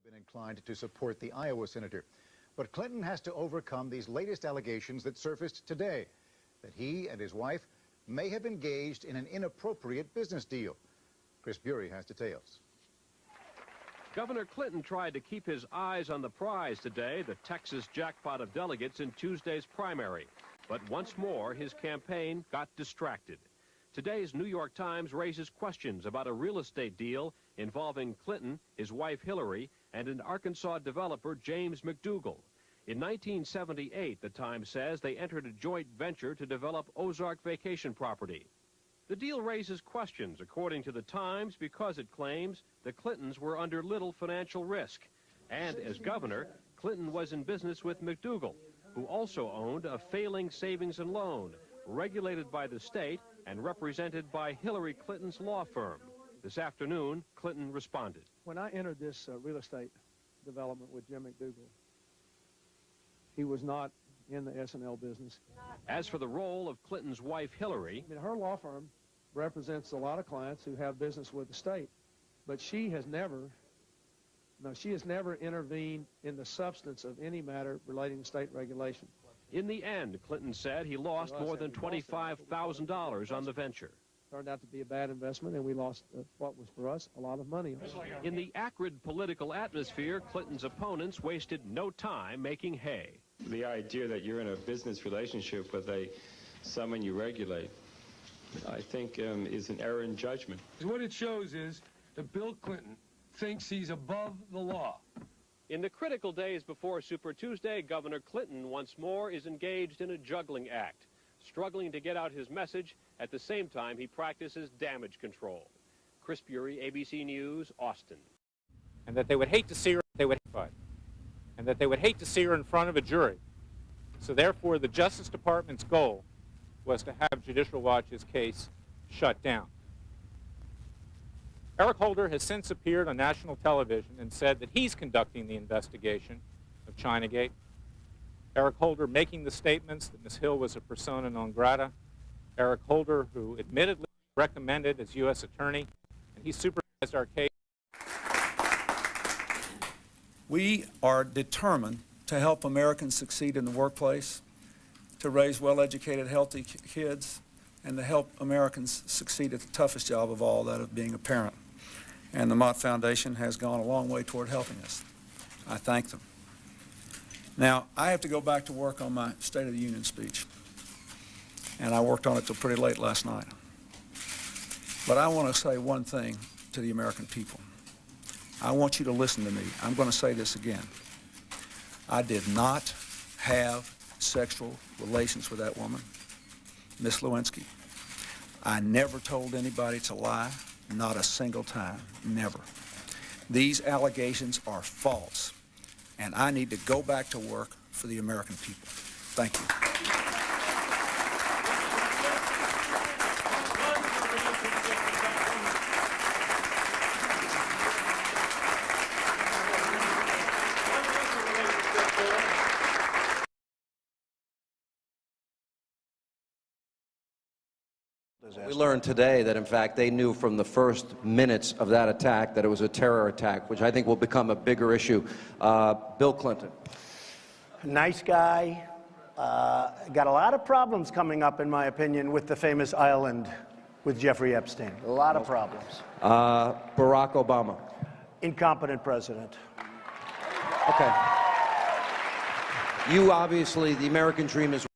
been inclined to support the Iowa senator. But Clinton has to overcome these latest allegations that surfaced today, that he and his wife may have engaged in an inappropriate business deal. Chris Bury has details. Governor Clinton tried to keep his eyes on the prize today, the Texas jackpot of delegates in Tuesday's primary. But once more, his campaign got distracted. Today's New York Times raises questions about a real estate deal involving Clinton, his wife Hillary, and an Arkansas developer, James McDougal. In 1978, the Times says they entered a joint venture to develop Ozark vacation property. The deal raises questions, according to the Times, because it claims the Clintons were under little financial risk. And as governor, Clinton was in business with McDougal, who also owned a failing savings and loan, regulated by the state and represented by Hillary Clinton's law firm. This afternoon, Clinton responded. When I entered this real estate development with Jim McDougal, he was not in the S&L business. As for the role of Clinton's wife, Hillary, her law firm represents a lot of clients who have business with the state, but she has never intervened in the substance of any matter relating to state regulation. In the end, Clinton said he lost more than $25,000 on the venture. Turned out to be a bad investment, and we lost what was for us a lot of money on it. In the acrid political atmosphere, Clinton's opponents wasted no time making hay. The idea that you're in a business relationship with someone you regulate, I think, is an error in judgment. What it shows is that Bill Clinton thinks he's above the law. In the critical days before Super Tuesday, Governor Clinton once more is engaged in a juggling act, struggling to get out his message at the same time he practices damage control. Chris Bury, ABC News, Austin. And that they would hate to see her, and that they would hate to see her in front of a jury. So therefore, the Justice Department's goal was to have Judicial Watch's case shut down. Eric Holder has since appeared on national television and said that he's conducting the investigation of Chinagate. Eric Holder making the statements that Ms. Hill was a persona non grata. Eric Holder, who admittedly recommended as U.S. attorney, and he supervised our case. We are determined to help Americans succeed in the workplace, to raise well-educated, healthy kids, and to help Americans succeed at the toughest job of all, that of being a parent. And the Mott Foundation has gone a long way toward helping us. I thank them. Now, I have to go back to work on my State of the Union speech, and I worked on it till pretty late last night. But I want to say one thing to the American people. I want you to listen to me. I'm going to say this again. I did not have sexual relations with that woman, Miss Lewinsky. I never told anybody to lie, not a single time, never. These allegations are false, and I need to go back to work for the American people. Thank you. We learned today that, in fact, they knew from the first minutes of that attack that it was a terror attack, which I think will become a bigger issue. Bill Clinton. Nice guy. Got a lot of problems coming up, in my opinion, with the famous island with Jeffrey Epstein. A lot of problems. Barack Obama. Incompetent president. Okay. You obviously, the American dream is